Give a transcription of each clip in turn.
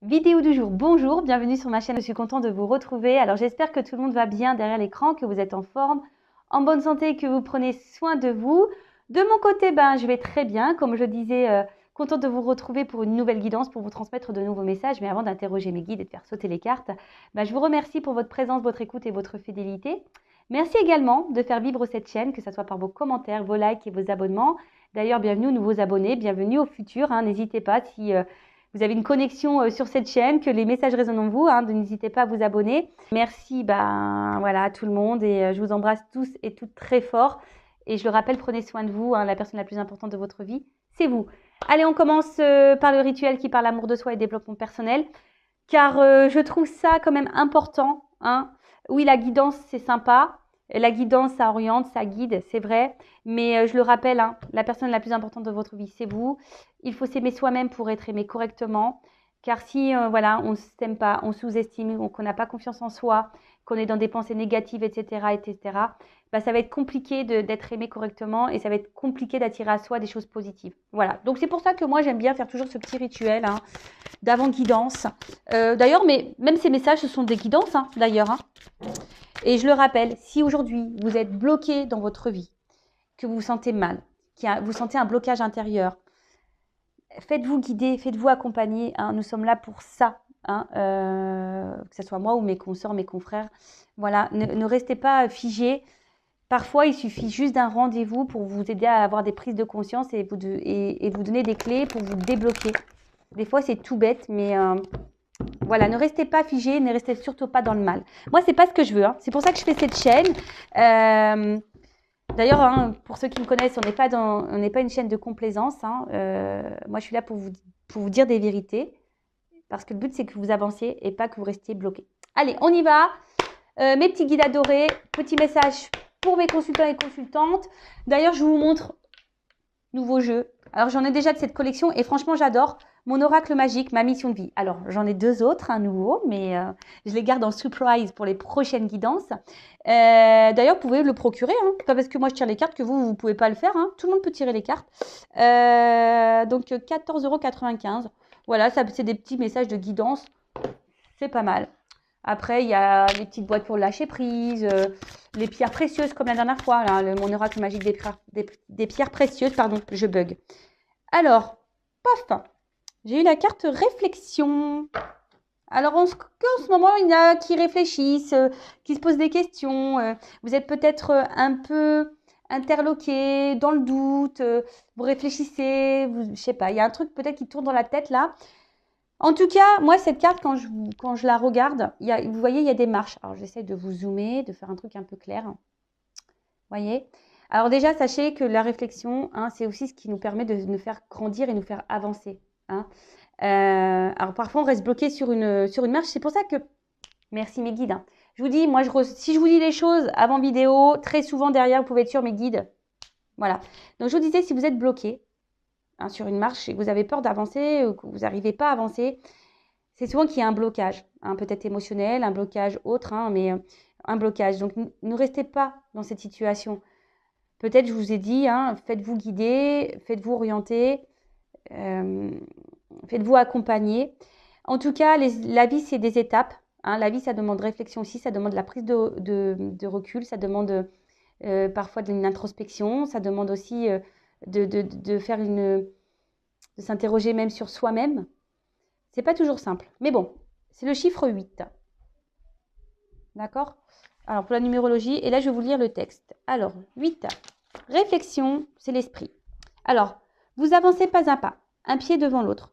Vidéo du jour, bonjour, bienvenue sur ma chaîne, je suis contente de vous retrouver. Alors j'espère que tout le monde va bien derrière l'écran, que vous êtes en forme, en bonne santé, que vous prenez soin de vous. De mon côté, je vais très bien, comme je disais, contente de vous retrouver pour une nouvelle guidance, pour vous transmettre de nouveaux messages. Mais avant d'interroger mes guides et de faire sauter les cartes, je vous remercie pour votre présence, votre écoute et votre fidélité. Merci également de faire vivre cette chaîne, que ce soit par vos commentaires, vos likes et vos abonnements. D'ailleurs, bienvenue aux nouveaux abonnés, bienvenue au futur, n'hésitez pas si... vous avez une connexion sur cette chaîne, que les messages résonnent en vous, n'hésitez pas à vous abonner. Merci voilà, à tout le monde et je vous embrasse tous et toutes très fort. Et je le rappelle, prenez soin de vous, la personne la plus importante de votre vie, c'est vous. Allez, on commence par le rituel qui parle amour de soi et développement personnel, car je trouve ça quand même important. Oui, la guidance, c'est sympa. La guidance, ça oriente, ça guide, c'est vrai. Mais je le rappelle, la personne la plus importante de votre vie, c'est vous. Il faut s'aimer soi-même pour être aimé correctement. Car si voilà, on ne s'aime pas, on sous-estime, qu'on n'a pas confiance en soi, qu'on est dans des pensées négatives, etc., etc., ça va être compliqué d'être aimé correctement et ça va être compliqué d'attirer à soi des choses positives. Voilà. Donc c'est pour ça que moi, j'aime bien faire toujours ce petit rituel d'avant-guidance. D'ailleurs, mais même ces messages, ce sont des guidances, d'ailleurs. Et je le rappelle, si aujourd'hui, vous êtes bloqué dans votre vie, que vous vous sentez mal, que vous sentez un blocage intérieur, faites-vous guider, faites-vous accompagner. Nous sommes là pour ça, que ce soit moi ou mes consoeurs, mes confrères. Voilà, ne restez pas figés. Parfois, il suffit juste d'un rendez-vous pour vous aider à avoir des prises de conscience et vous donner des clés pour vous débloquer. Des fois, c'est tout bête, mais voilà, ne restez pas figés, ne restez surtout pas dans le mal. Moi, c'est pas ce que je veux. C'est pour ça que je fais cette chaîne. D'ailleurs, pour ceux qui me connaissent, on n'est pas une chaîne de complaisance. Moi, je suis là pour vous dire des vérités. Parce que le but, c'est que vous avanciez et pas que vous restiez bloqués. Allez, on y va. Mes petits guides adorés, petit message pour mes consultants et consultantes. D'ailleurs, je vous montre nouveau jeu. Alors, j'en ai déjà de cette collection et franchement, j'adore. Mon oracle magique, ma mission de vie. Alors, j'en ai deux autres, un nouveau, mais je les garde en surprise pour les prochaines guidances. D'ailleurs, vous pouvez le procurer. Pas parce que moi, je tire les cartes que vous ne pouvez pas le faire. Tout le monde peut tirer les cartes. Donc, 14,95 €. Voilà, c'est des petits messages de guidance. C'est pas mal. Après, il y a les petites boîtes pour lâcher prise, les pierres précieuses comme la dernière fois, là, mon oracle magique des pierres précieuses, pardon, je bug. Alors, paf, j'ai eu la carte réflexion. Alors, en ce moment, il y en a qui réfléchissent, qui se posent des questions. Vous êtes peut-être un peu interloqué, dans le doute, vous réfléchissez, je sais pas, il y a un truc peut-être qui tourne dans la tête là. En tout cas, moi, cette carte, quand je la regarde, vous voyez, il y a des marches. Alors, j'essaie de vous zoomer, de faire un truc un peu clair. Vous voyez? Alors déjà, sachez que la réflexion, c'est aussi ce qui nous permet de nous faire grandir et nous faire avancer. Alors, parfois, on reste bloqué sur une marche. C'est pour ça que... Merci mes guides. Je vous dis, moi, si je vous dis les choses avant vidéo, très souvent derrière, vous pouvez être sur mes guides. Voilà. Donc, je vous disais, si vous êtes bloqué, sur une marche et que vous avez peur d'avancer ou que vous n'arrivez pas à avancer, c'est souvent qu'il y a un blocage, peut-être émotionnel, un blocage autre, mais un blocage. Donc, ne restez pas dans cette situation. Peut-être, je vous ai dit, faites-vous guider, faites-vous orienter, faites-vous accompagner. En tout cas, la vie, c'est des étapes. La vie, ça demande réflexion aussi, ça demande la prise de recul, ça demande parfois une introspection, ça demande aussi... de faire de s'interroger même sur soi-même. C'est pas toujours simple. Mais bon, c'est le chiffre 8. D'accord? Alors, pour la numérologie, et là, je vais vous lire le texte. Alors, 8. Réflexion, c'est l'esprit. Alors, vous avancez pas à pas, un pied devant l'autre.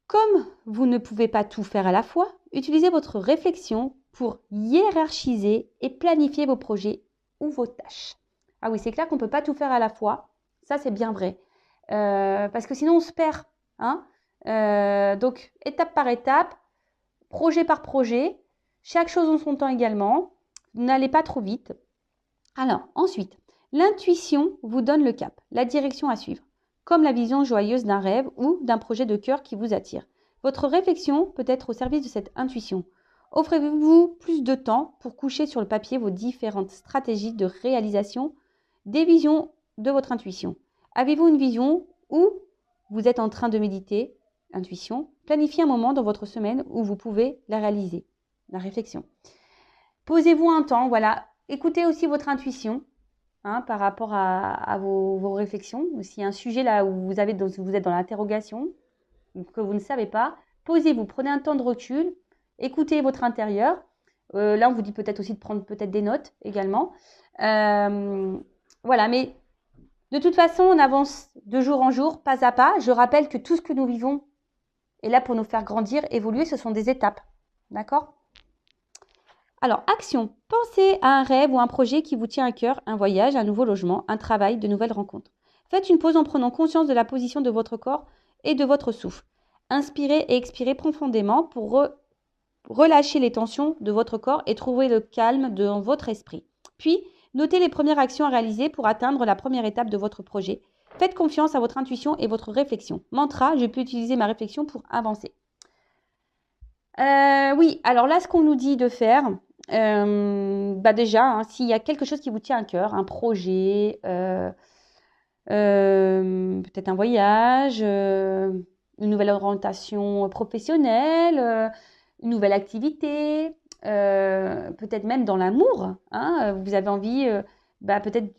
Comme vous ne pouvez pas tout faire à la fois, utilisez votre réflexion pour hiérarchiser et planifier vos projets ou vos tâches. Ah oui, c'est clair qu'on ne peut pas tout faire à la fois. Ça, c'est bien vrai. Parce que sinon, on se perd. Donc, étape par étape, projet par projet, chaque chose en son temps également. N'allez pas trop vite. Alors, ensuite, l'intuition vous donne le cap, la direction à suivre, comme la vision joyeuse d'un rêve ou d'un projet de cœur qui vous attire. Votre réflexion peut être au service de cette intuition. Offrez-vous plus de temps pour coucher sur le papier vos différentes stratégies de réalisation des visions de votre intuition. Avez-vous une vision où vous êtes en train de méditer intuition, planifiez un moment dans votre semaine où vous pouvez la réaliser, la réflexion. Posez-vous un temps, voilà. Écoutez aussi votre intuition par rapport à vos réflexions. S'il y a un sujet là où vous êtes dans l'interrogation, ou que vous ne savez pas, posez-vous, prenez un temps de recul, écoutez votre intérieur. Là, on vous dit peut-être aussi de prendre peut-être des notes également. Voilà, mais de toute façon, on avance de jour en jour, pas à pas. Je rappelle que tout ce que nous vivons est là pour nous faire grandir, évoluer. Ce sont des étapes. D'accord ? Alors, action. Pensez à un rêve ou un projet qui vous tient à cœur, un voyage, un nouveau logement, un travail, de nouvelles rencontres. Faites une pause en prenant conscience de la position de votre corps et de votre souffle. Inspirez et expirez profondément pour relâcher les tensions de votre corps et trouver le calme dans votre esprit. Puis, notez les premières actions à réaliser pour atteindre la première étape de votre projet. Faites confiance à votre intuition et votre réflexion. Mantra, je peux utiliser ma réflexion pour avancer. Oui, alors là, ce qu'on nous dit de faire, déjà, s'il y a quelque chose qui vous tient à cœur, un projet, peut-être un voyage, une nouvelle orientation professionnelle, une nouvelle activité, peut-être même dans l'amour, vous avez envie peut-être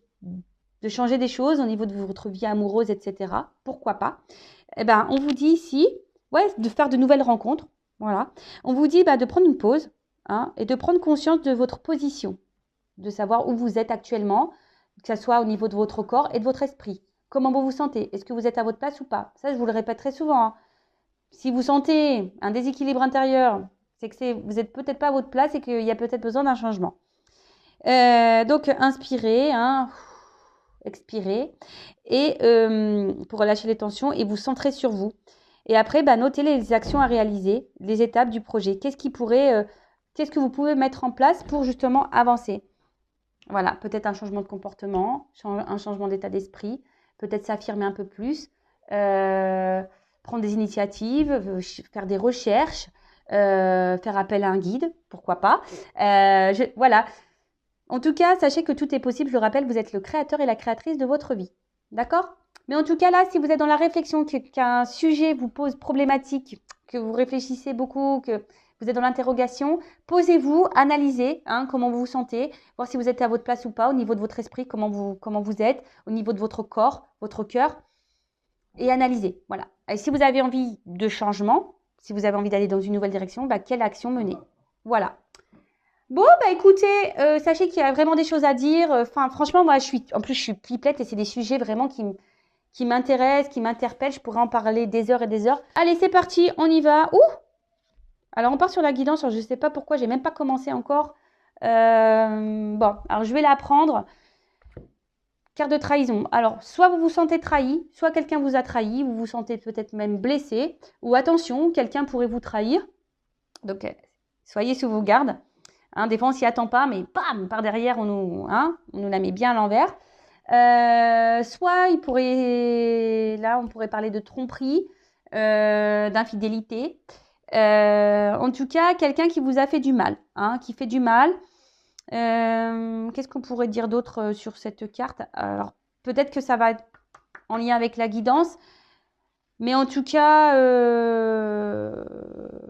de changer des choses au niveau de votre vie amoureuse, etc. Pourquoi pas? On vous dit ici, de faire de nouvelles rencontres. Voilà. On vous dit de prendre une pause et de prendre conscience de votre position, de savoir où vous êtes actuellement, que ce soit au niveau de votre corps et de votre esprit. Comment vous vous sentez? Est-ce que vous êtes à votre place ou pas? Ça, je vous le répète très souvent. Si vous sentez un déséquilibre intérieur, c'est que vous n'êtes peut-être pas à votre place et qu'il y a peut-être besoin d'un changement. Donc, inspirez, expirez, et pour relâcher les tensions et vous centrer sur vous. Et après, notez les actions à réaliser, les étapes du projet. Qu'est-ce que vous pouvez mettre en place pour justement avancer? Voilà, peut-être un changement de comportement, un changement d'état d'esprit, peut-être s'affirmer un peu plus, prendre des initiatives, faire des recherches, faire appel à un guide, pourquoi pas. Voilà. En tout cas, sachez que tout est possible. Je le rappelle, vous êtes le créateur et la créatrice de votre vie. D'accord ? Mais en tout cas, là, si vous êtes dans la réflexion, qu'un sujet vous pose problématique, que vous réfléchissez beaucoup, que vous êtes dans l'interrogation, posez-vous, analysez comment vous vous sentez, voir si vous êtes à votre place ou pas, au niveau de votre esprit, comment vous êtes, au niveau de votre corps, votre cœur, et analysez. Voilà. Et si vous avez envie de changement, si vous avez envie d'aller dans une nouvelle direction, quelle action mener? Voilà. Bon, écoutez, sachez qu'il y a vraiment des choses à dire. Franchement, moi, je suis pipelette et c'est des sujets vraiment qui m'intéressent, qui m'interpellent. Je pourrais en parler des heures et des heures. Allez, c'est parti, on y va. Alors, on part sur la guidance. Je ne sais pas pourquoi, j'ai même pas commencé encore. Alors je vais la prendre. Carte de trahison. Alors, soit vous vous sentez trahi, soit quelqu'un vous a trahi, vous vous sentez peut-être même blessé. Ou attention, quelqu'un pourrait vous trahir. Donc, soyez sous vos gardes. Des fois, on s'y attend pas, mais bam, par derrière, on nous la met bien à l'envers. Soit on pourrait parler de tromperie, d'infidélité. En tout cas, quelqu'un qui vous a fait du mal, qui fait du mal. Qu'est-ce qu'on pourrait dire d'autre sur cette carte? Alors, peut-être que ça va être en lien avec la guidance. Mais en tout cas,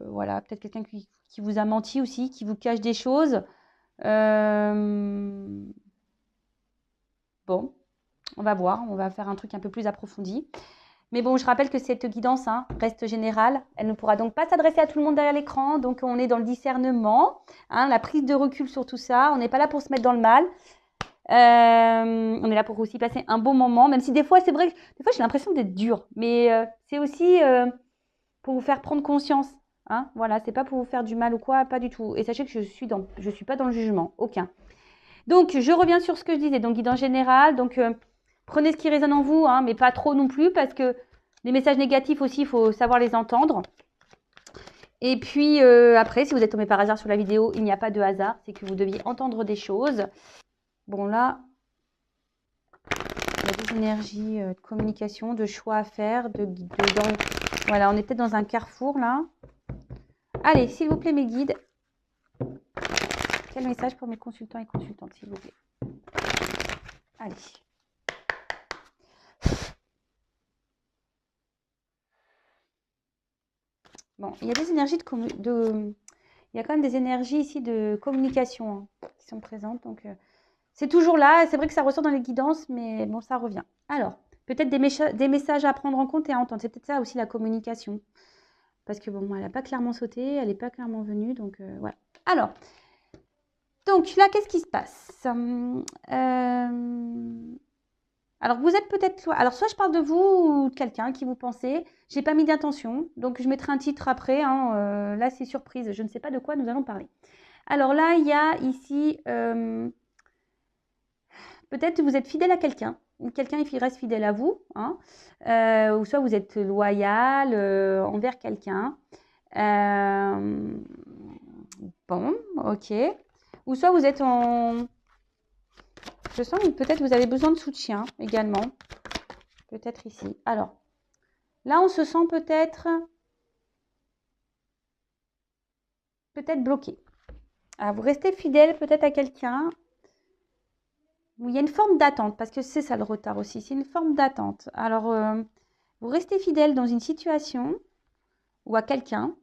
voilà, peut-être quelqu'un qui vous a menti aussi, qui vous cache des choses. Bon, on va voir, on va faire un truc un peu plus approfondi. Mais bon, je rappelle que cette guidance reste générale. Elle ne pourra donc pas s'adresser à tout le monde derrière l'écran. Donc, on est dans le discernement, la prise de recul sur tout ça. On n'est pas là pour se mettre dans le mal. On est là pour aussi passer un bon moment, même si des fois, c'est vrai que des fois, j'ai l'impression d'être dure. Mais c'est aussi pour vous faire prendre conscience. Voilà, c'est pas pour vous faire du mal ou quoi, pas du tout. Et sachez que je suis pas dans le jugement, aucun. Donc, je reviens sur ce que je disais. Donc, guidance générale. Donc, prenez ce qui résonne en vous, mais pas trop non plus, parce que les messages négatifs aussi, il faut savoir les entendre. Et puis, après, si vous êtes tombé par hasard sur la vidéo, il n'y a pas de hasard. C'est que vous deviez entendre des choses. Bon, là, il y a des énergies de communication, de choix à faire, voilà, on est peut-être dans un carrefour, là. Allez, s'il vous plaît, mes guides. Quel message pour mes consultants et consultantes, s'il vous plaît? Allez. Bon, il y a des énergies il y a quand même des énergies ici de communication qui sont présentes. Donc, c'est toujours là. C'est vrai que ça ressort dans les guidances, mais bon, ça revient. Alors, peut-être des messages à prendre en compte et à entendre. C'est peut-être ça aussi la communication. Parce que bon, elle n'a pas clairement sauté, elle n'est pas clairement venue. Donc, voilà. Alors, donc là, qu'est-ce qui se passe Alors, vous êtes peut-être... Alors, soit je parle de vous ou de quelqu'un qui vous pensez. Je n'ai pas mis d'intention, donc je mettrai un titre après. Là, c'est surprise. Je ne sais pas de quoi nous allons parler. Alors là, il y a ici... peut-être que vous êtes fidèle à quelqu'un. Ou quelqu'un il reste fidèle à vous. Ou soit vous êtes loyal envers quelqu'un. Bon, ok. Ou soit vous êtes en... Je sens que peut-être vous avez besoin de soutien également. Peut-être ici. Alors, là, on se sent peut-être bloqué. Alors, vous restez fidèle peut-être à quelqu'un. Il y a une forme d'attente, parce que c'est ça le retard aussi. C'est une forme d'attente. Alors, vous restez fidèle dans une situation ou à quelqu'un,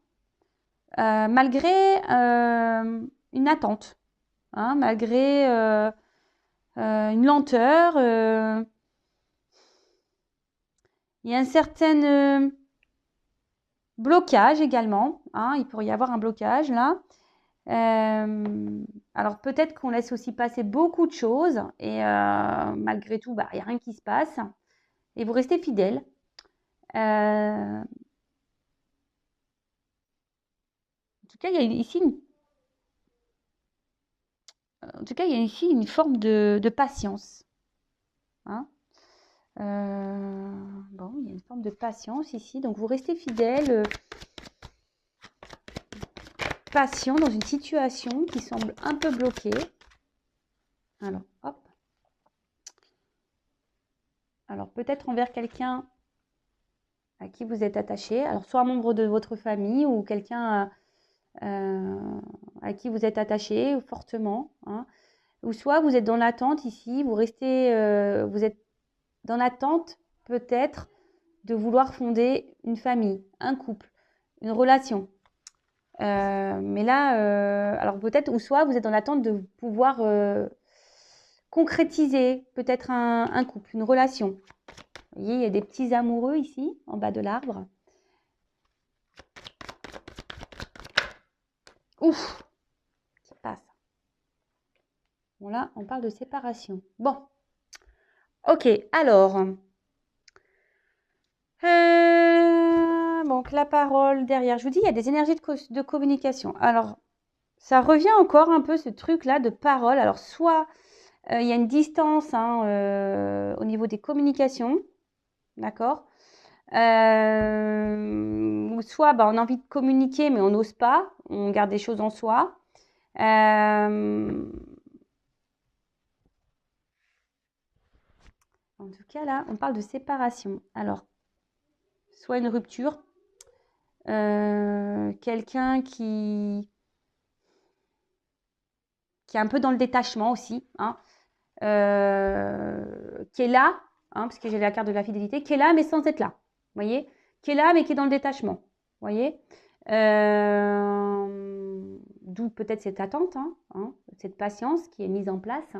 malgré une attente, malgré une lenteur. Il y a un certain blocage également. Il pourrait y avoir un blocage là. Alors peut-être qu'on laisse aussi passer beaucoup de choses et malgré tout, il n'y a rien qui se passe. Et vous restez fidèle. En tout cas, il y a ici une forme de patience. Bon, il y a une forme de patience ici. Donc, vous restez fidèle, patient dans une situation qui semble un peu bloquée. Alors, hop. Alors, peut-être envers quelqu'un à qui vous êtes attaché. Alors, soit un membre de votre famille ou quelqu'un à qui vous êtes attaché fortement. Ou soit vous êtes dans l'attente ici, vous êtes dans l'attente peut-être de vouloir fonder une famille, un couple, une relation. Mais là, alors peut-être, ou soit vous êtes dans l'attente de pouvoir concrétiser peut-être un couple, une relation. Vous voyez, il y a des petits amoureux ici, en bas de l'arbre. Ouf, qui passe. Bon là, on parle de séparation. Bon, ok, alors... donc la parole derrière. Je vous dis, il y a des énergies de communication. Alors, ça revient encore un peu ce truc-là de parole. Alors, soit il y a une distance au niveau des communications, d'accord, ou soit on a envie de communiquer, mais on n'ose pas, on garde des choses en soi. En tout cas, là, on parle de séparation. Alors, soit une rupture, quelqu'un qui est un peu dans le détachement aussi, qui est là, parce que j'ai la carte de la fidélité, qui est là mais sans être là, vous voyez, qui est là mais qui est dans le détachement, vous voyez, d'où peut-être cette attente, cette patience qui est mise en place.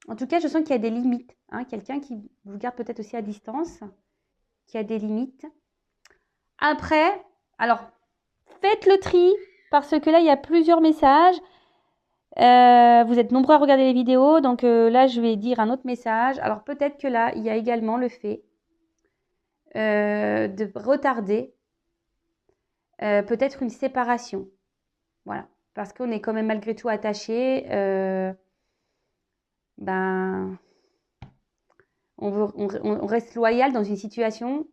En tout cas, je sens qu'il y a des limites, quelqu'un qui vous garde peut-être aussi à distance, qui a des limites. Après, alors, faites le tri, parce que là, il y a plusieurs messages. Vous êtes nombreux à regarder les vidéos, donc là, je vais dire un autre message. Alors, peut-être que là, il y a également le fait de retarder peut-être une séparation. Voilà. Parce qu'on est quand même malgré tout attaché. On reste loyal dans une situation.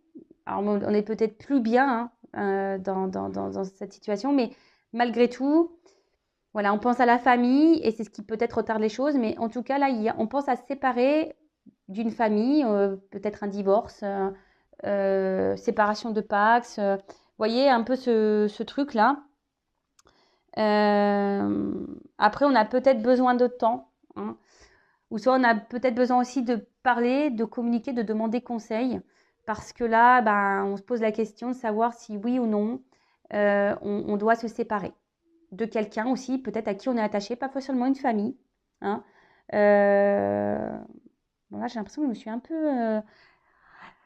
Alors, on est peut-être plus bien dans cette situation, mais malgré tout, voilà, on pense à la famille et c'est ce qui peut-être retarde les choses. Mais en tout cas, là, on pense à se séparer d'une famille, peut-être un divorce, séparation de Pax. Vous voyez un peu ce truc-là. Après, on a peut-être besoin de temps. Ou soit on a peut-être besoin aussi de parler, de communiquer, de demander conseil. parce que là, ben, on se pose la question de savoir si oui ou non, on doit se séparer de quelqu'un aussi, peut-être à qui on est attaché, pas forcément une famille. Hein. Bon, là, j'ai l'impression que je me suis un peu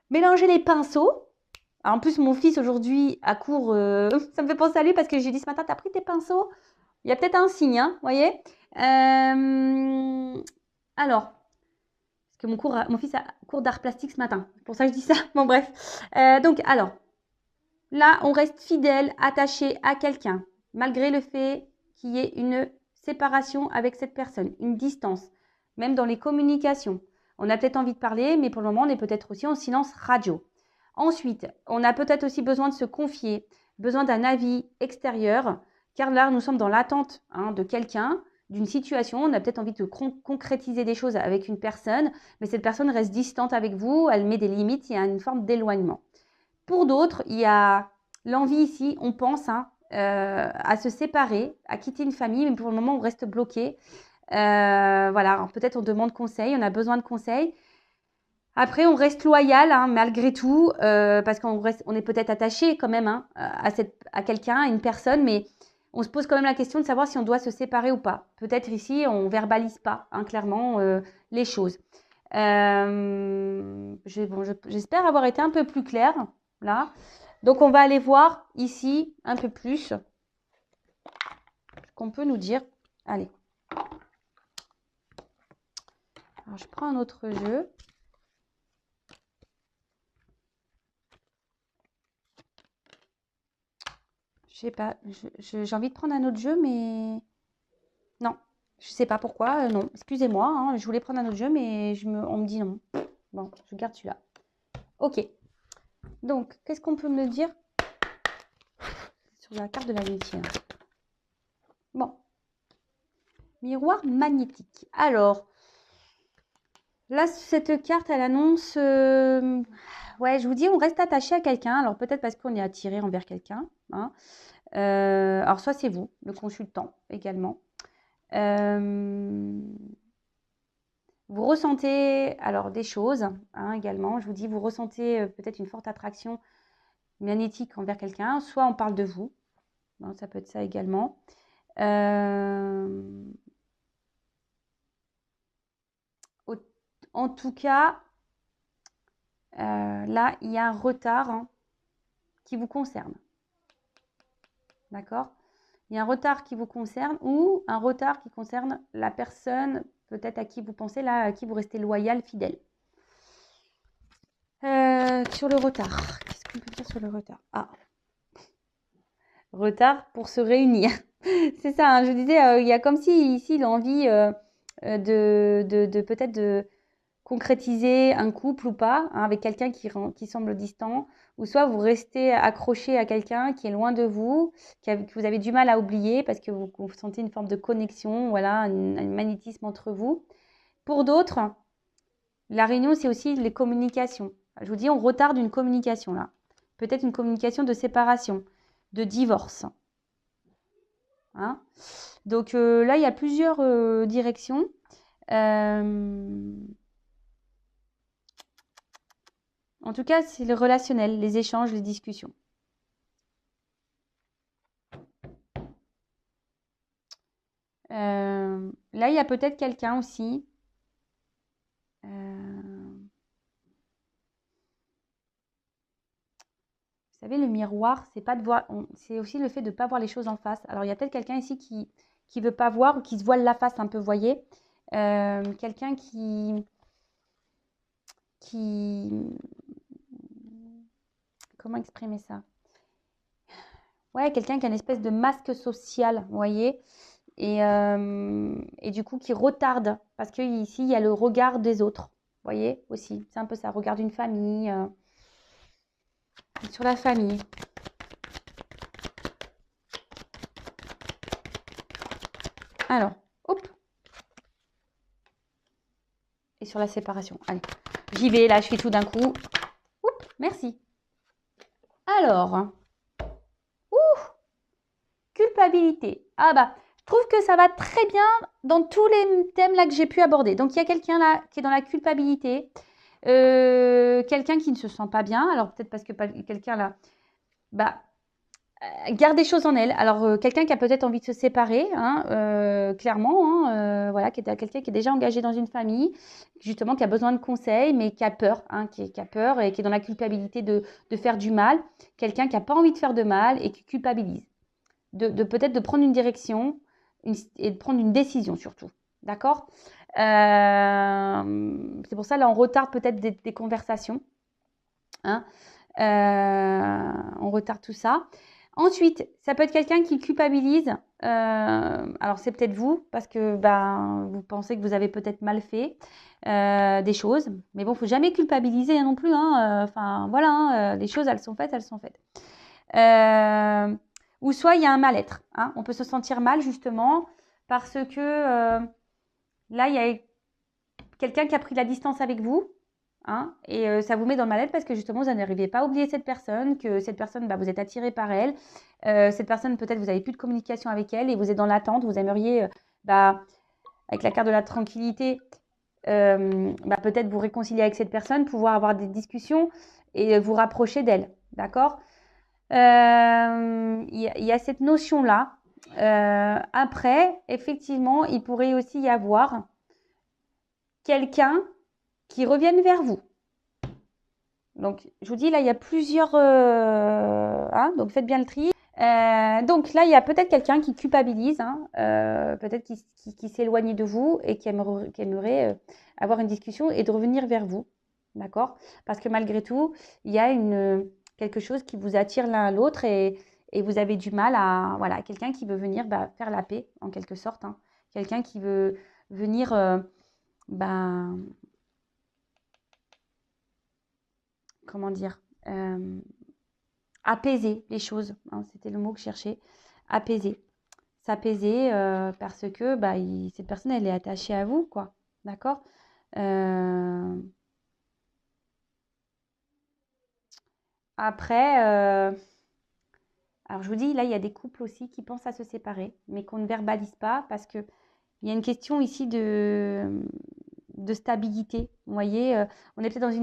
mélangé les pinceaux. En plus, mon fils aujourd'hui à court, ça me fait penser à lui parce que j'ai dit ce matin, t'as pris tes pinceaux? Il y a peut-être un signe, hein, vous voyez? Alors, parce que mon fils a cours d'art plastique ce matin. C'est pour ça que je dis ça. Bon, bref. Donc, alors, là, on reste fidèle, attaché à quelqu'un, malgré le fait qu'il y ait une séparation avec cette personne, une distance, même dans les communications. On a peut-être envie de parler, mais pour le moment, on est peut-être aussi en silence radio. Ensuite, on a peut-être aussi besoin de se confier, besoin d'un avis extérieur, car là, nous sommes dans l'attente de quelqu'un, d'une situation. On a peut-être envie de concrétiser des choses avec une personne, mais cette personne reste distante avec vous, elle met des limites, il y a une forme d'éloignement. Pour d'autres, il y a l'envie ici, on pense à se séparer, à quitter une famille, mais pour le moment, on reste bloqué. Voilà, peut-être on demande conseil, on a besoin de conseils. Après, on reste loyal malgré tout, parce on est peut-être attaché quand même à quelqu'un, à une personne, mais on se pose quand même la question de savoir si on doit se séparer ou pas. Peut-être ici, on ne verbalise pas clairement les choses. J'espère avoir été un peu plus claire là. Donc, on va aller voir ici un peu plus ce qu'on peut nous dire. Allez. Alors, je prends un autre jeu. Je sais pas, j'ai envie de prendre un autre jeu, mais non, je sais pas pourquoi. Non, excusez-moi, je voulais prendre un autre jeu, mais on me dit non. Bon, je garde celui-là. Ok. Donc, qu'est-ce qu'on peut me dire sur la carte de l'amitié? Bon. Miroir magnétique. Alors, là, cette carte, elle annonce... ouais, je vous dis, on reste attaché à quelqu'un. Alors, peut-être parce qu'on est attiré envers quelqu'un. Alors, soit c'est vous, le consultant également. Vous ressentez alors des choses également. Je vous dis, vous ressentez peut-être une forte attraction magnétique envers quelqu'un. Soit on parle de vous. Ça peut être ça également. En tout cas, là, il y a un retard qui vous concerne. D'accord? Il y a un retard qui vous concerne ou un retard qui concerne la personne peut-être à qui vous pensez, là, à qui vous restez loyal, fidèle. Sur le retard, qu'est-ce qu'on peut dire sur le retard? Retard pour se réunir. C'est ça, je disais, il y a comme si ici l'envie de peut-être de concrétiser un couple ou pas, avec quelqu'un qui semble distant, ou soit vous restez accroché à quelqu'un qui est loin de vous, que vous avez du mal à oublier parce que vous sentez une forme de connexion, voilà, un magnétisme entre vous. Pour d'autres, la réunion, c'est aussi les communications. Je vous dis, on retarde une communication là. Peut-être une communication de séparation, de divorce. Donc là, il y a plusieurs directions. En tout cas, c'est le relationnel, les échanges, les discussions. Là, il y a peut-être quelqu'un aussi. Vous savez, le miroir, c'est pas de voir, c'est aussi le fait de ne pas voir les choses en face. Alors, il y a peut-être quelqu'un ici qui ne veut pas voir ou qui se voile la face un peu, vous voyez. Quelqu'un qui... Comment exprimer ça? Ouais, quelqu'un qui a une espèce de masque social, vous voyez. Et du coup, qui retarde. Parce qu'ici, il y a le regard des autres. Vous voyez aussi. C'est un peu ça. Regard d'une famille. Sur la famille. Alors, hop. Et sur la séparation. Allez, j'y vais. Là, je fais tout d'un coup. Oups, merci. Alors. Culpabilité. Ah bah, je trouve que ça va très bien dans tous les thèmes là que j'ai pu aborder. Donc, il y a quelqu'un là qui est dans la culpabilité. Quelqu'un qui ne se sent pas bien, alors peut-être parce que quelqu'un là, bah, garde des choses en elle. Alors, quelqu'un qui a peut-être envie de se séparer, hein, clairement, hein, voilà, quelqu'un qui est déjà engagé dans une famille, justement, qui a besoin de conseils, mais qui a peur, hein, qui a peur et qui est dans la culpabilité de faire du mal. Quelqu'un qui n'a pas envie de faire de mal et qui culpabilise. Peut-être de prendre une direction et de prendre une décision surtout. D'accord. C'est pour ça, là, on retarde peut-être des conversations. Hein. On retarde tout ça. Ensuite, ça peut être quelqu'un qui culpabilise. Alors, c'est peut-être vous, parce que vous pensez que vous avez peut-être mal fait des choses. Mais bon, il ne faut jamais culpabiliser non plus. Hein. Enfin, voilà, hein, les choses, elles sont faites, elles sont faites. Ou soit, il y a un mal-être. Hein. On peut se sentir mal, justement, parce que là, il y a quelqu'un qui a pris la distance avec vous. Hein, et ça vous met dans le mal-être parce que justement, vous n'arrivez pas à oublier cette personne, que cette personne, vous êtes attiré par elle. Cette personne, peut-être, vous n'avez plus de communication avec elle et vous êtes dans l'attente. Vous aimeriez, avec la carte de la tranquillité, peut-être vous réconcilier avec cette personne, pouvoir avoir des discussions et vous rapprocher d'elle. D'accord. Il y a cette notion-là. Après, effectivement, il pourrait aussi y avoir quelqu'un qui revienne vers vous. Donc, je vous dis, là, il y a plusieurs... donc, faites bien le tri. Donc, là, il y a peut-être quelqu'un qui culpabilise, hein, peut-être qui s'éloigne de vous et qui aimerait avoir une discussion et de revenir vers vous. D'accord. Parce que malgré tout, il y a quelque chose qui vous attire l'un à l'autre et vous avez du mal à... Voilà, quelqu'un qui veut venir faire la paix, en quelque sorte. Hein. Quelqu'un qui veut venir... comment dire, apaiser les choses. Hein, c'était le mot que je cherchais. Apaiser. S'apaiser parce que cette personne, elle est attachée à vous, quoi. D'accord. Après, alors je vous dis, là, il y a des couples aussi qui pensent à se séparer, mais qu'on ne verbalise pas parce qu'il y a une question ici de stabilité. Vous voyez, on est peut-être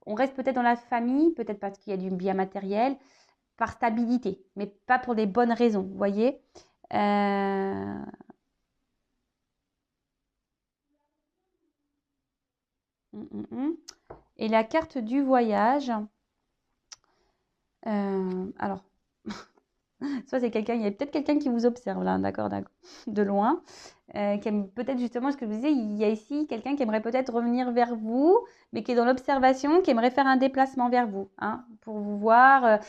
on reste peut-être dans la famille, peut-être parce qu'il y a du bien matériel, par stabilité, mais pas pour des bonnes raisons, vous voyez. Et la carte du voyage, alors, soit c'est quelqu'un, il y a peut-être quelqu'un qui vous observe là, d'accord, de loin, qui aime peut-être justement ce que je vous disais, il y a ici quelqu'un qui aimerait peut-être revenir vers vous, mais qui est dans l'observation, qui aimerait faire un déplacement vers vous, hein, pour vous voir,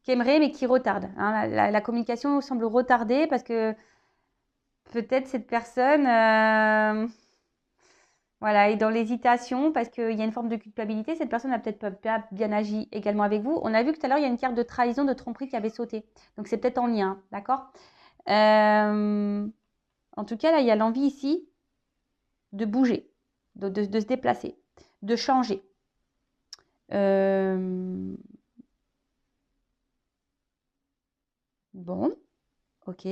qui aimerait, mais qui retarde. Hein. La communication semble retardée parce que peut-être cette personne est dans l'hésitation parce qu'il y a une forme de culpabilité. Cette personne n'a peut-être pas bien agi également avec vous. On a vu que tout à l'heure, il y a une carte de trahison, de tromperie qui avait sauté. Donc, c'est peut-être en lien, d'accord. En tout cas, là, il y a l'envie ici de bouger, de se déplacer, de changer. Bon, ok.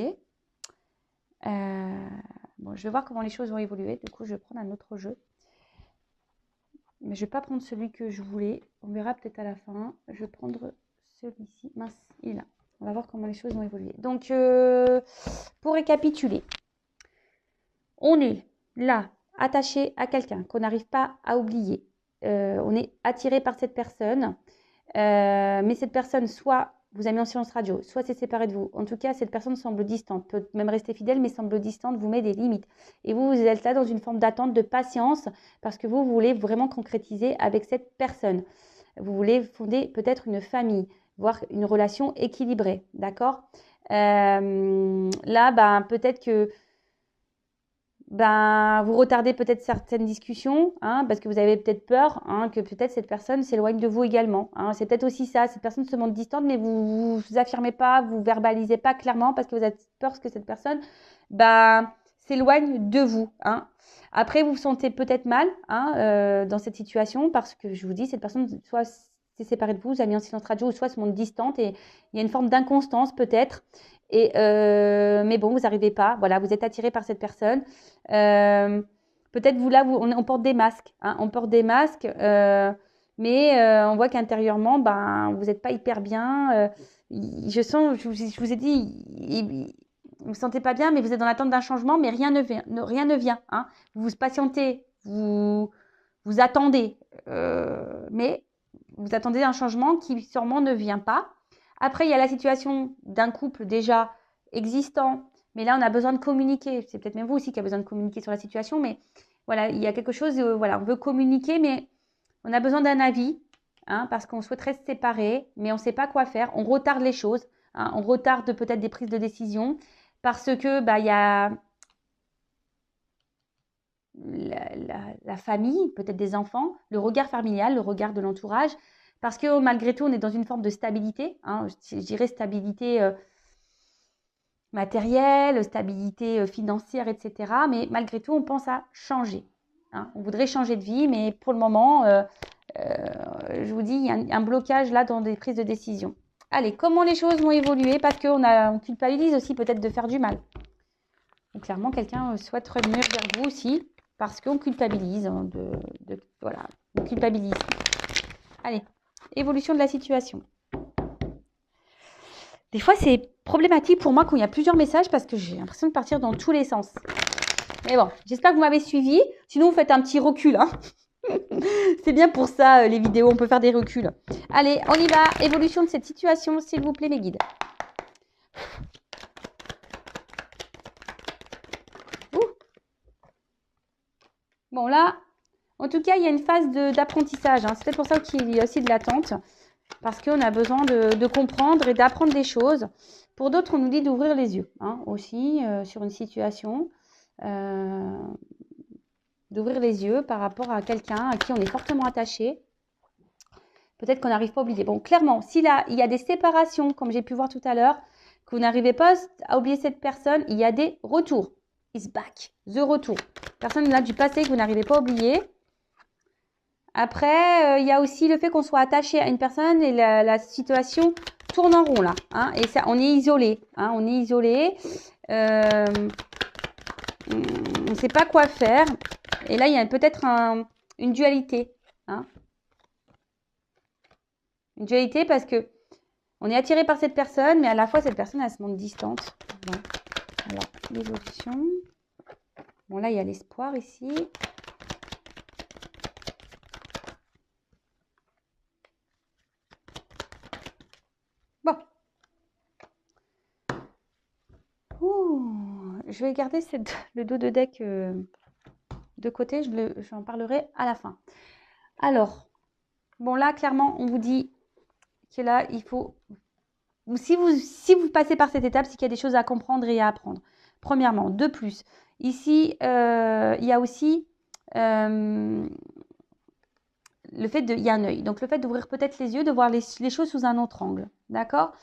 Je vais voir comment les choses vont évoluer. Du coup, je vais prendre un autre jeu. Mais je ne vais pas prendre celui que je voulais. On verra peut-être à la fin. Je vais prendre celui-ci. Mince, il est là. On va voir comment les choses vont évoluer. Donc, pour récapituler, on est là, attaché à quelqu'un qu'on n'arrive pas à oublier. On est attiré par cette personne. Mais cette personne, soit vous a mis en silence radio, soit s'est séparé de vous. En tout cas, cette personne semble distante, peut même rester fidèle, mais semble distante, vous met des limites. Et vous êtes là dans une forme d'attente, de patience, parce que vous voulez vraiment concrétiser avec cette personne. Vous voulez fonder peut-être une famille, voire une relation équilibrée, d'accord. Là, peut-être que vous retardez peut-être certaines discussions, hein, parce que vous avez peut-être peur, hein, que peut-être cette personne s'éloigne de vous également. Hein. C'est peut-être aussi ça, cette personne se montre distante, mais vous affirmez pas, vous verbalisez pas clairement parce que vous avez peur que cette personne s'éloigne de vous. Hein. Après, vous vous sentez peut-être mal dans cette situation parce que je vous dis, cette personne soit s'est séparée de vous, vous a mis en silence radio, ou soit se montre distante et il y a une forme d'inconstance peut-être. Mais bon, vous n'arrivez pas. Voilà, vous êtes attiré par cette personne. Peut-être vous là, on porte des masques, hein, on porte des masques, mais on voit qu'intérieurement, ben, vous n'êtes pas hyper bien. Je sens, je vous ai dit, vous ne vous sentez pas bien, mais vous êtes dans l'attente d'un changement, mais rien ne vient, rien ne vient, hein. Vous vous patientez, vous attendez, mais vous attendez un changement qui sûrement ne vient pas. Après, il y a la situation d'un couple déjà existant, mais là, on a besoin de communiquer. C'est peut-être même vous aussi qui avez besoin de communiquer sur la situation, mais voilà, il y a quelque chose, voilà, on veut communiquer, mais on a besoin d'un avis, hein, parce qu'on souhaiterait se séparer, mais on ne sait pas quoi faire. On retarde les choses, hein, on retarde peut-être des prises de décision, parce que bah, il y a la famille, peut-être des enfants, le regard familial, le regard de l'entourage, parce que malgré tout, on est dans une forme de stabilité, hein, je dirais stabilité matérielle, stabilité financière, etc. Mais malgré tout, on pense à changer, hein. On voudrait changer de vie, mais pour le moment, je vous dis, il y a un blocage là dans des prises de décision. Allez, comment les choses vont évoluer? Parce on culpabilise aussi peut-être de faire du mal. Donc, clairement, quelqu'un souhaite revenir vers vous aussi parce qu'on culpabilise. Hein, voilà, on culpabilise. Allez, évolution de la situation. Des fois, c'est problématique pour moi quand il y a plusieurs messages parce que j'ai l'impression de partir dans tous les sens. Mais bon, j'espère que vous m'avez suivi. Sinon, vous faites un petit recul. Hein. C'est bien pour ça, les vidéos. On peut faire des reculs. Allez, on y va. Évolution de cette situation, s'il vous plaît, mes guides. Bon, là, en tout cas, il y a une phase d'apprentissage. Hein. C'est peut-être pour ça qu'il y a aussi de l'attente. Parce qu'on a besoin de comprendre et d'apprendre des choses. Pour d'autres, on nous dit d'ouvrir les yeux, hein, aussi, sur une situation. D'ouvrir les yeux par rapport à quelqu'un à qui on est fortement attaché. Peut-être qu'on n'arrive pas à oublier. Bon, clairement, si là, il y a des séparations, comme j'ai pu voir tout à l'heure, que vous n'arrivez pas à oublier cette personne, il y a des retours. Is back. The retour. Personne là du passé que vous n'arrivez pas à oublier. Après, il y a aussi le fait qu'on soit attaché à une personne et la situation tourne en rond là. Hein, et ça, on est isolé. Hein, on est isolé. On ne sait pas quoi faire. Et là, il y a peut-être une dualité. Hein. Une dualité parce que on est attiré par cette personne, mais à la fois, cette personne, elle se montre distante. Bon. Alors, l'évolution. Bon, là, il y a l'espoir ici. Bon. Ouh, je vais garder le dos de deck de côté. J'en parlerai à la fin. Alors, bon, là, clairement, on vous dit que là, il faut... Si vous passez par cette étape, c'est qu'il y a des choses à comprendre et à apprendre. Premièrement. De plus, ici, il y a aussi le fait il y a un œil. Donc, le fait d'ouvrir peut-être les yeux, de voir les choses sous un autre angle. D'accord ?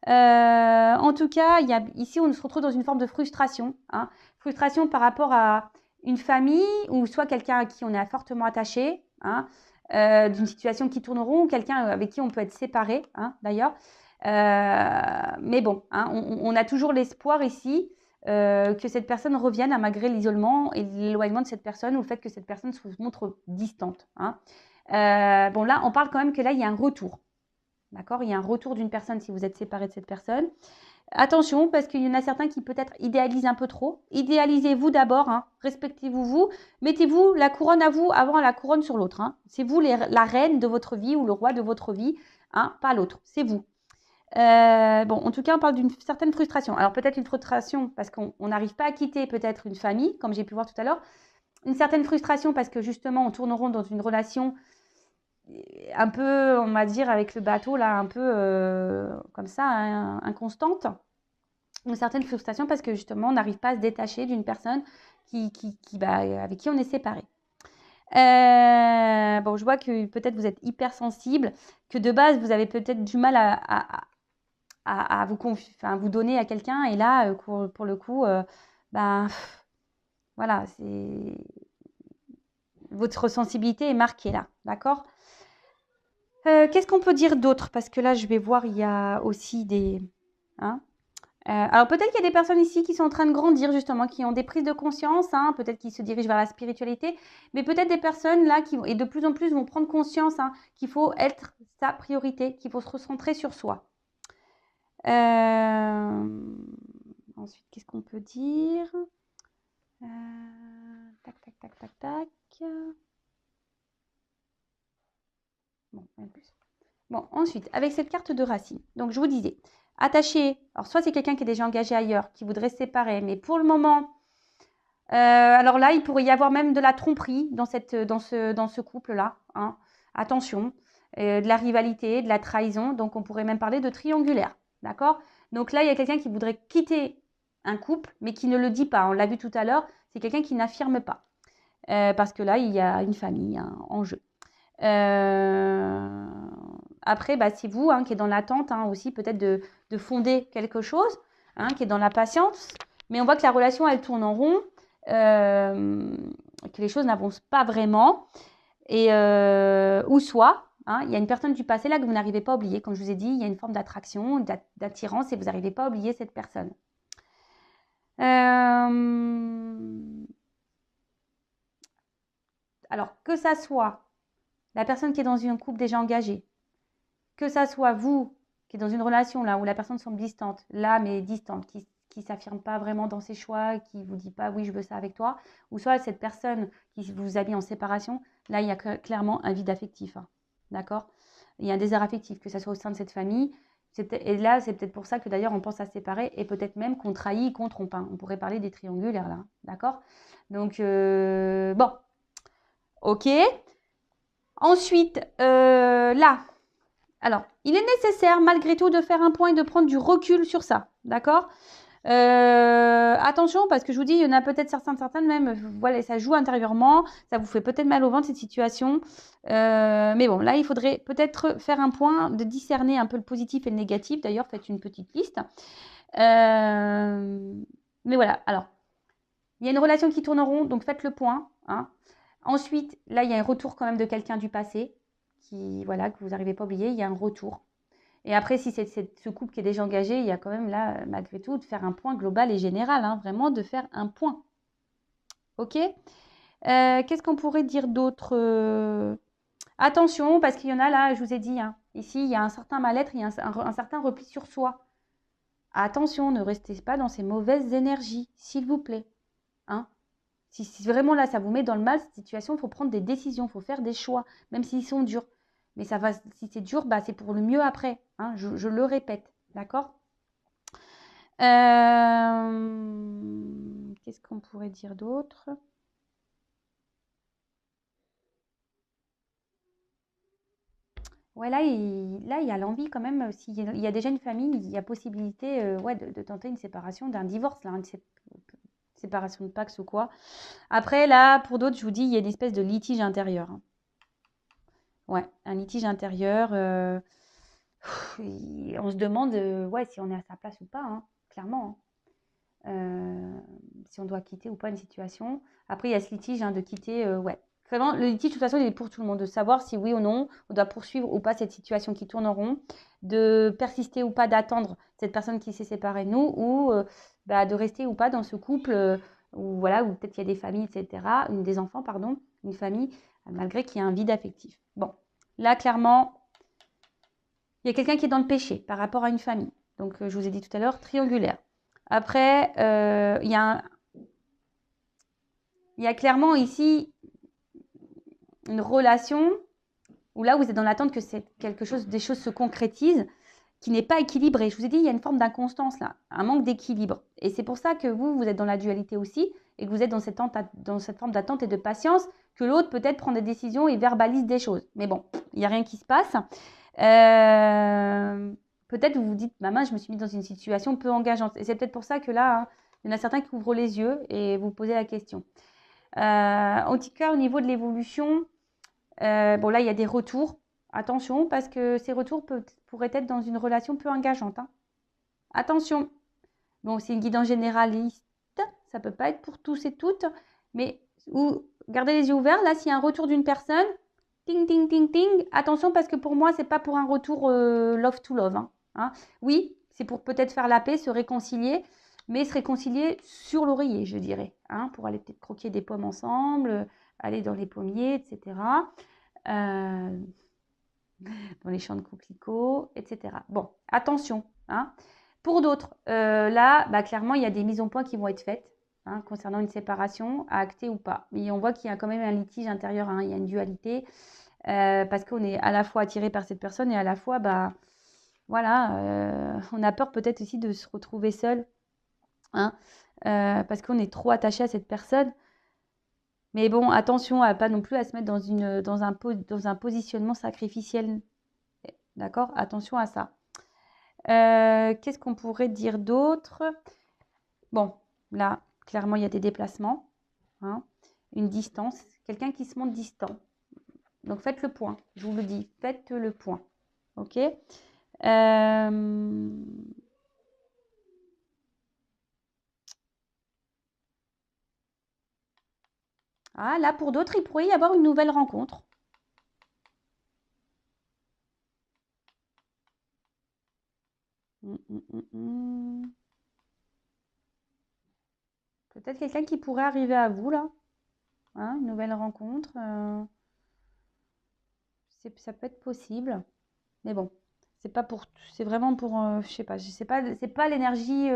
En tout cas, ici, on se retrouve dans une forme de frustration. Hein. Frustration par rapport à une famille ou soit quelqu'un à qui on est fortement attaché, hein, d'une situation qui tourne rond, ou quelqu'un avec qui on peut être séparé, hein, d'ailleurs. Mais bon, hein, on a toujours l'espoir ici que cette personne revienne malgré l'isolement et l'éloignement de cette personne ou le fait que cette personne se montre distante. Hein. Bon, là, on parle quand même que là, il y a un retour. D'accord ? Il y a un retour d'une personne si vous êtes séparé de cette personne. Attention, parce qu'il y en a certains qui peut-être idéalisent un peu trop. Idéalisez-vous d'abord, hein. Respectez-vous vous. Mettez-vous la couronne à vous avant la couronne sur l'autre. Hein. C'est vous la reine de votre vie ou le roi de votre vie, hein, pas l'autre. C'est vous. Bon, en tout cas, on parle d'une certaine frustration. Alors peut-être une frustration parce qu'on n'arrive pas à quitter peut-être une famille, comme j'ai pu voir tout à l'heure. Une certaine frustration parce que justement, on tourne rond dans une relation un peu, on va dire, avec le bateau, là, un peu comme ça, hein, inconstante. Une certaine frustration parce que justement, on n'arrive pas à se détacher d'une personne avec qui on est séparé. Bon, je vois que peut-être vous êtes hypersensible, que de base, vous avez peut-être du mal à vous donner à quelqu'un. Et là, pour le coup, voilà, votre sensibilité est marquée là, d'accord ? Qu'est-ce qu'on peut dire d'autre? Parce que là, je vais voir, il y a aussi des... Hein, Alors peut-être qu'il y a des personnes ici qui sont en train de grandir justement, qui ont des prises de conscience, hein, peut-être qu'ils se dirigent vers la spiritualité, mais peut-être des personnes là qui, et de plus en plus vont prendre conscience hein, qu'il faut être sa priorité, qu'il faut se recentrer sur soi. Ensuite, qu'est-ce qu'on peut dire? Tac, tac, tac, tac, tac. Bon, rien de plus. Bon, ensuite, avec cette carte de racine, donc je vous disais, attaché, alors soit c'est quelqu'un qui est déjà engagé ailleurs, qui voudrait se séparer, mais pour le moment, alors là, il pourrait y avoir même de la tromperie dans ce couple-là. Hein. Attention, de la rivalité, de la trahison, donc on pourrait même parler de triangulaire. D'accord? Donc là, il y a quelqu'un qui voudrait quitter un couple, mais qui ne le dit pas. On l'a vu tout à l'heure, c'est quelqu'un qui n'affirme pas. Parce que là, il y a une famille hein, en jeu. Après, bah, c'est vous hein, qui est dans l'attente hein, aussi peut-être de fonder quelque chose, hein, qui est dans la patience. Mais on voit que la relation, elle tourne en rond, que les choses n'avancent pas vraiment. Et, ou soit, hein, il y a une personne du passé là que vous n'arrivez pas à oublier. Comme je vous ai dit, il y a une forme d'attraction, d'attirance et vous n'arrivez pas à oublier cette personne. Alors, que ça soit la personne qui est dans un couple déjà engagé, que ça soit vous qui est dans une relation là où la personne semble distante, là mais distante, qui ne s'affirme pas vraiment dans ses choix, qui ne vous dit pas oui je veux ça avec toi, ou soit cette personne qui vous a mis en séparation, là il y a clairement un vide affectif, hein, d'accord? Il y a un désert affectif, que ça soit au sein de cette famille, et là c'est peut-être pour ça que d'ailleurs on pense à se séparer, et peut-être même qu'on trahit, qu'on trompe, hein. On pourrait parler des triangulaires là, d'accord? Donc bon, ok. Ensuite, là, alors, il est nécessaire malgré tout de faire un point et de prendre du recul sur ça, d'accord? Attention, parce que je vous dis, il y en a peut-être certaines même, voilà, ça joue intérieurement, ça vous fait peut-être mal au ventre cette situation. Mais bon, là, il faudrait peut-être faire un point, de discerner un peu le positif et le négatif. D'ailleurs, faites une petite liste. Mais voilà, alors, il y a une relation qui tourne en rond, donc faites le point. Hein. Ensuite, là, il y a un retour quand même de quelqu'un du passé, voilà, que vous n'arrivez pas à oublier, il y a un retour. Et après, si c'est ce couple qui est déjà engagé, il y a quand même là, malgré tout, de faire un point global et général, hein, vraiment de faire un point. Ok? Qu'est-ce qu'on pourrait dire d'autre? Attention, parce qu'il y en a là, je vous ai dit, hein, ici, il y a un certain mal-être, il y a un certain repli sur soi. Attention, ne restez pas dans ces mauvaises énergies, s'il vous plaît. Hein? Si vraiment là, ça vous met dans le mal, cette situation, il faut prendre des décisions, il faut faire des choix, même s'ils sont durs. Mais ça va, si c'est dur, bah, c'est pour le mieux après. Hein, je le répète. D'accord? Qu'est-ce qu'on pourrait dire d'autre? Ouais, là, il y a l'envie quand même, s'il y a déjà une famille, il y a possibilité ouais, de tenter une séparation, d'un divorce, là, une séparation de Pax ou quoi. Après, là, pour d'autres, je vous dis, il y a une espèce de litige intérieur. Hein. Ouais, un litige intérieur. On se demande ouais, si on est à sa place ou pas, hein, clairement. Hein. Si on doit quitter ou pas une situation. Après, il y a ce litige hein, de quitter. Ouais. Vraiment, le litige, de toute façon, il est pour tout le monde. De savoir si oui ou non, on doit poursuivre ou pas cette situation qui tourne en rond. De persister ou pas, d'attendre cette personne qui s'est séparée de nous. Ou bah, de rester ou pas dans ce couple où, voilà, où peut-être il y a des familles, etc. Des enfants, pardon. Une famille, malgré qu'il y a un vide affectif. Bon. Là, clairement, il y a quelqu'un qui est dans le péché par rapport à une famille. Donc, je vous ai dit tout à l'heure, triangulaire. Après, il y a clairement ici une relation où là, vous êtes dans l'attente que des choses se concrétisent, qui n'est pas équilibrée. Je vous ai dit, il y a une forme d'inconstance là, un manque d'équilibre. Et c'est pour ça que vous êtes dans la dualité aussi, et que vous êtes dans cette forme d'attente et de patience, que l'autre peut-être prend des décisions et verbalise des choses. Mais bon, il n'y a rien qui se passe. Peut-être vous vous dites, maman, je me suis mise dans une situation peu engageante. Et c'est peut-être pour ça que là, hein, il y en a certains qui ouvrent les yeux et vous posez la question. En tout cas, au niveau de l'évolution, bon là, il y a des retours. Attention, parce que ces retours pourraient être dans une relation peu engageante. Hein. Attention. Bon, c'est une guidance généraliste. Ça ne peut pas être pour tous et toutes. Mais gardez les yeux ouverts. Là, s'il y a un retour d'une personne, ting, ting, ting, ting. Attention, parce que pour moi, ce n'est pas pour un retour love to love. Hein. Oui, c'est pour peut-être faire la paix, se réconcilier, mais se réconcilier sur l'oreiller, je dirais, hein, pour aller peut-être croquer des pommes ensemble, aller dans les pommiers, etc. Dans les champs de coquelicots, etc. Bon, attention, hein. Pour d'autres, là, clairement, il y a des mises au point qui vont être faites, hein, concernant une séparation, à acter ou pas. Mais on voit qu'il y a quand même un litige intérieur, hein, il y a une dualité, parce qu'on est à la fois attiré par cette personne et à la fois, voilà, on a peur peut-être aussi de se retrouver seul, hein, parce qu'on est trop attaché à cette personne. Mais bon, attention à pas non plus à se mettre dans un positionnement sacrificiel. D'accord? Attention à ça. Qu'est-ce qu'on pourrait dire d'autre? Bon, là, clairement, il y a des déplacements, hein, une distance, quelqu'un qui se montre distant. Donc, faites le point, je vous le dis, faites le point. OK? Ah, là, pour d'autres, il pourrait y avoir une nouvelle rencontre. Peut-être quelqu'un qui pourrait arriver à vous, là. Hein, une nouvelle rencontre. Ça peut être possible. Mais bon, c'est vraiment pour, je sais pas, c'est pas l'énergie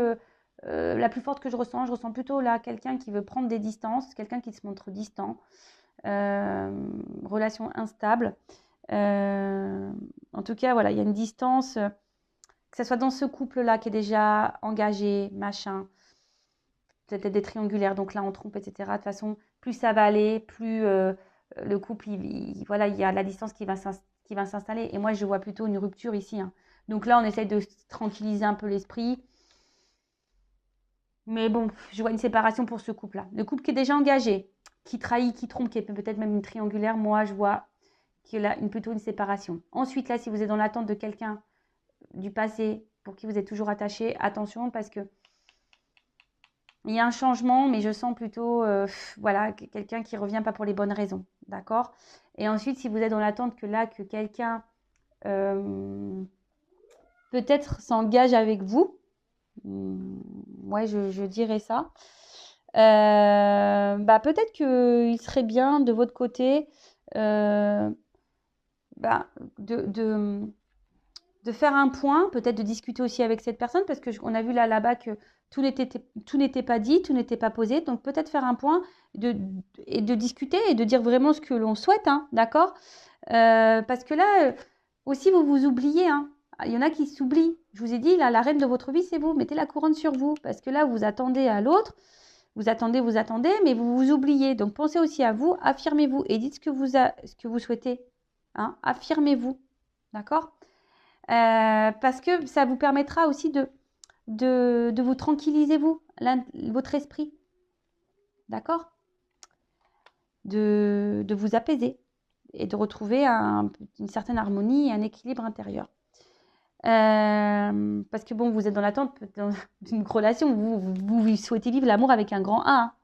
la plus forte que je ressens. Je ressens plutôt là quelqu'un qui veut prendre des distances, quelqu'un qui se montre distant, relation instable. En tout cas, voilà, il y a une distance, que ce soit dans ce couple-là qui est déjà engagé, machin, peut-être des triangulaires, donc là on trompe, etc. De toute façon, plus ça va aller, plus le couple, voilà, il y a la distance qui va s'installer. Et moi, je vois plutôt une rupture ici, hein. Donc là, on essaie de tranquilliser un peu l'esprit. Mais bon, je vois une séparation pour ce couple-là. Le couple qui est déjà engagé, qui trahit, qui trompe, qui est peut-être même une triangulaire, moi, je vois qu'il a plutôt une séparation. Ensuite, là, si vous êtes dans l'attente de quelqu'un du passé pour qui vous êtes toujours attaché, attention parce que il y a un changement, mais je sens plutôt voilà, quelqu'un qui ne revient pas pour les bonnes raisons. D'accord? Et ensuite, si vous êtes dans l'attente que quelqu'un peut-être s'engage avec vous, ouais, je dirais ça. Peut-être qu'il serait bien de votre côté de faire un point, peut-être de discuter aussi avec cette personne, parce qu'on a vu là-bas que tout n'était pas dit, tout n'était pas posé. Donc peut-être faire un point et de discuter et de dire vraiment ce que l'on souhaite, hein, d'accord? Parce que là, aussi, vous vous oubliez, hein. Il y en a qui s'oublient. Je vous ai dit, là, la reine de votre vie, c'est vous. Mettez la couronne sur vous. Parce que là, vous attendez à l'autre. Vous attendez, mais vous vous oubliez. Donc, pensez aussi à vous. Affirmez-vous et dites ce que vous souhaitez. Hein. Affirmez-vous. D'accord? Parce que ça vous permettra aussi de vous tranquilliser, votre esprit. D'accord? De vous apaiser et de retrouver une certaine harmonie et un équilibre intérieur. Parce que bon, vous êtes dans l'attente d'une relation, vous souhaitez vivre l'amour avec un grand A.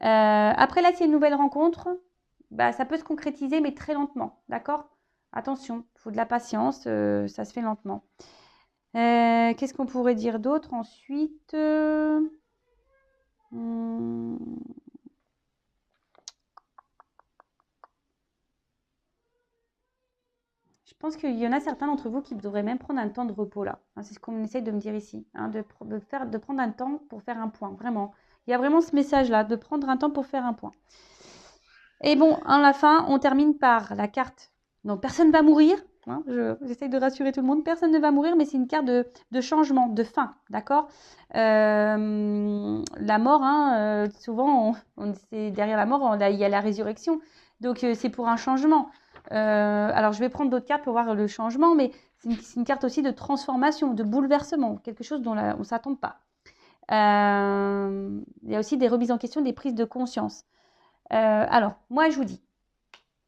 Après là, c'est une nouvelle rencontre, ça peut se concrétiser, mais très lentement, d'accord? Attention, il faut de la patience, ça se fait lentement. Qu'est-ce qu'on pourrait dire d'autre ensuite? Je pense qu'il y en a certains d'entre vous qui devraient même prendre un temps de repos là. Hein, c'est ce qu'on essaye de me dire ici, hein, de prendre un temps pour faire un point, vraiment. Il y a vraiment ce message-là, de prendre un temps pour faire un point. Et bon, à la fin, on termine par la carte. Donc, personne ne va mourir. Hein, j'essaye de rassurer tout le monde. Personne ne va mourir, mais c'est une carte de changement, de fin. D'accord? La mort, hein, souvent, c'est derrière la mort, il y a la résurrection. Donc, c'est pour un changement. Alors, je vais prendre d'autres cartes pour voir le changement, mais c'est une carte aussi de transformation, de bouleversement, quelque chose dont on ne s'attend pas. Il y a aussi des remises en question, des prises de conscience. Alors, moi, je vous dis,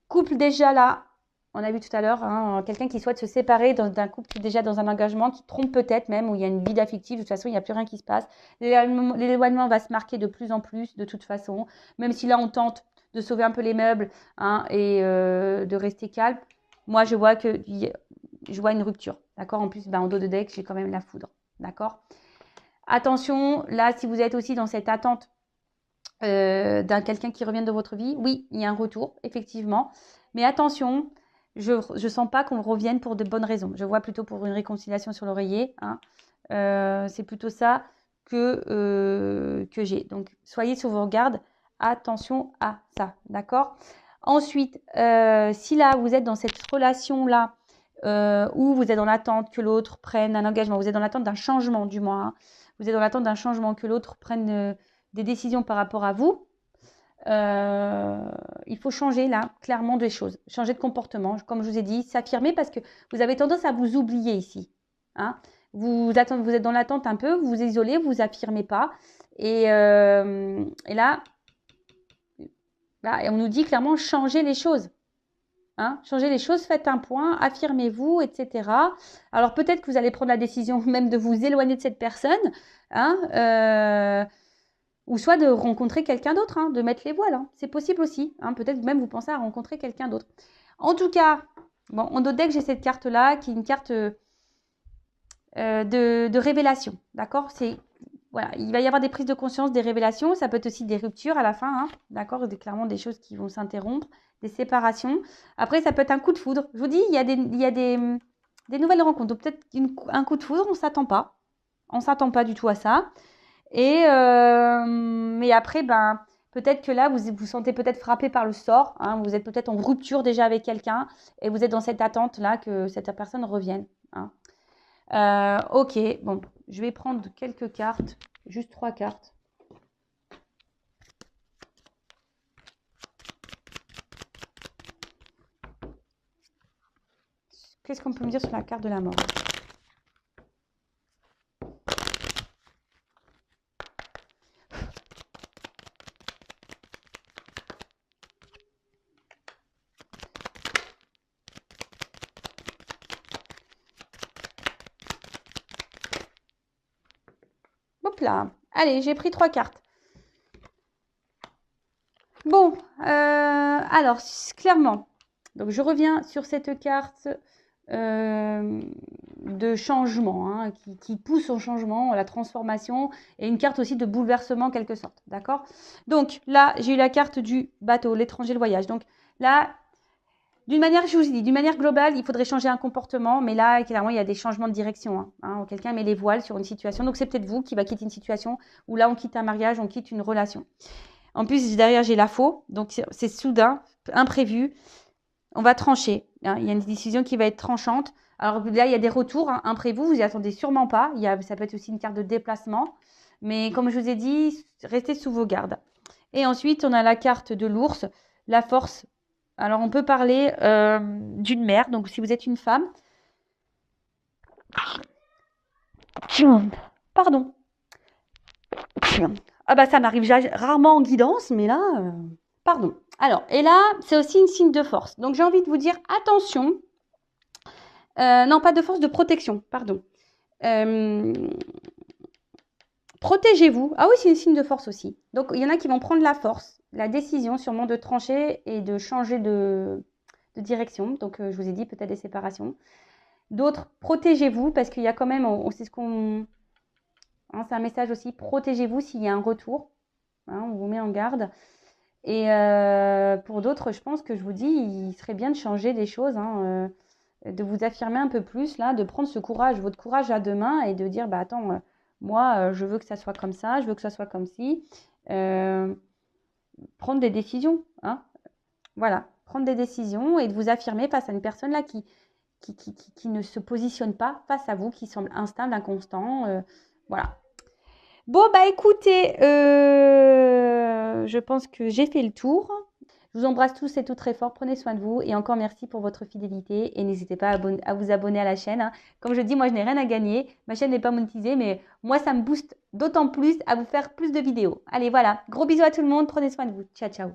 couple déjà là, on a vu tout à l'heure, hein, quelqu'un qui souhaite se séparer d'un couple qui est déjà dans un engagement, qui trompe peut-être même, où il y a une vide affective, de toute façon, il n'y a plus rien qui se passe. L'éloignement va se marquer de plus en plus, de toute façon, même si là, on tente de sauver un peu les meubles, hein, et de rester calme. Moi, je vois que je vois une rupture. D'accord? En plus, en dos de deck, j'ai quand même la foudre. D'accord? Attention, là, si vous êtes aussi dans cette attente d'un quelqu'un qui revienne de votre vie, oui, il y a un retour, effectivement. Mais attention, je ne sens pas qu'on revienne pour de bonnes raisons. Je vois plutôt pour une réconciliation sur l'oreiller. Hein. C'est plutôt ça que j'ai. Donc, soyez sur vos gardes. Attention à ça. D'accord? Ensuite, si là, vous êtes dans cette relation-là, où vous êtes dans l'attente que l'autre prenne un engagement, vous êtes dans l'attente d'un changement, du moins. Hein. Vous êtes dans l'attente d'un changement, que l'autre prenne des décisions par rapport à vous. Il faut changer là, clairement, des choses. Changer de comportement, comme je vous ai dit, s'affirmer parce que vous avez tendance à vous oublier ici. Hein. Vous êtes dans l'attente un peu, vous vous isolez, vous affirmez pas. Et là, on nous dit clairement changer les choses. Hein, changez les choses, faites un point, affirmez-vous, etc. Alors peut-être que vous allez prendre la décision même de vous éloigner de cette personne, hein, ou soit de rencontrer quelqu'un d'autre, hein, de mettre les voiles. Hein. C'est possible aussi. Hein, peut-être même vous pensez à rencontrer quelqu'un d'autre. En tout cas, bon, en dos de deck, j'ai cette carte-là qui est une carte de révélation. D'accord? Voilà, il va y avoir des prises de conscience, des révélations. Ça peut être aussi des ruptures à la fin. Hein, d'accord? Clairement, des choses qui vont s'interrompre, des séparations. Après, ça peut être un coup de foudre. Je vous dis, il y a des nouvelles rencontres. Donc, peut-être un coup de foudre, on ne s'attend pas. On ne s'attend pas du tout à ça. Et mais après, peut-être que là, vous vous sentez peut-être frappé par le sort. Hein, vous êtes peut-être en rupture déjà avec quelqu'un et vous êtes dans cette attente-là que cette personne revienne. Hein. Ok, bon, je vais prendre quelques cartes, juste 3 cartes. Qu'est-ce qu'on peut me dire sur la carte de la mort ? Hop là. Allez, j'ai pris 3 cartes. Bon, alors, clairement, donc je reviens sur cette carte de changement, hein, qui pousse au changement, à la transformation, et une carte aussi de bouleversement en quelque sorte, d'accord? Donc là, j'ai eu la carte du bateau, l'étranger, le voyage. Donc là, d'une manière, je vous ai dit, d'une manière globale, il faudrait changer un comportement, mais là, clairement, il y a des changements de direction. Hein, quelqu'un met les voiles sur une situation, donc c'est peut-être vous qui va quitter une situation où là, on quitte un mariage, on quitte une relation. En plus, derrière, j'ai la faux, donc c'est soudain, imprévu. On va trancher. Hein, il y a une décision qui va être tranchante. Alors là, il y a des retours imprévus, vous n'y attendez sûrement pas. Ça peut être aussi une carte de déplacement. Mais comme je vous ai dit, restez sous vos gardes. Et ensuite, on a la carte de l'ours, la force. Alors, on peut parler d'une mère. Donc, si vous êtes une femme. Pardon. Ah ça m'arrive rarement en guidance, mais là, pardon. Alors, et là, c'est aussi une signe de force. Donc, j'ai envie de vous dire, attention. Non, pas de force, de protection, pardon. Protégez-vous. Ah oui, c'est une signe de force aussi. Donc, il y en a qui vont prendre la force, la décision sûrement de trancher et de changer de direction. Donc, je vous ai dit, peut-être des séparations. D'autres, protégez-vous parce qu'il y a quand même, c'est ce qu'on... Hein, c'est un message aussi, protégez-vous s'il y a un retour. Hein, on vous met en garde. Et pour d'autres, je pense que je vous dis, il serait bien de changer des choses, hein, de vous affirmer un peu plus, là, de prendre ce courage, votre courage à deux mains et de dire, attends, moi, je veux que ça soit comme ça, je veux que ça soit comme ci. Prendre des décisions, hein. Voilà, prendre des décisions et de vous affirmer face à une personne là qui ne se positionne pas face à vous, qui semble instable, inconstant. Voilà. Bon, écoutez, je pense que j'ai fait le tour. Je vous embrasse tous et toutes très fort. Prenez soin de vous et encore merci pour votre fidélité. Et n'hésitez pas à vous abonner à la chaîne. Hein. Comme je dis, moi, je n'ai rien à gagner. Ma chaîne n'est pas monétisée, mais moi, ça me booste d'autant plus à vous faire plus de vidéos. Allez, voilà. Gros bisous à tout le monde. Prenez soin de vous. Ciao, ciao.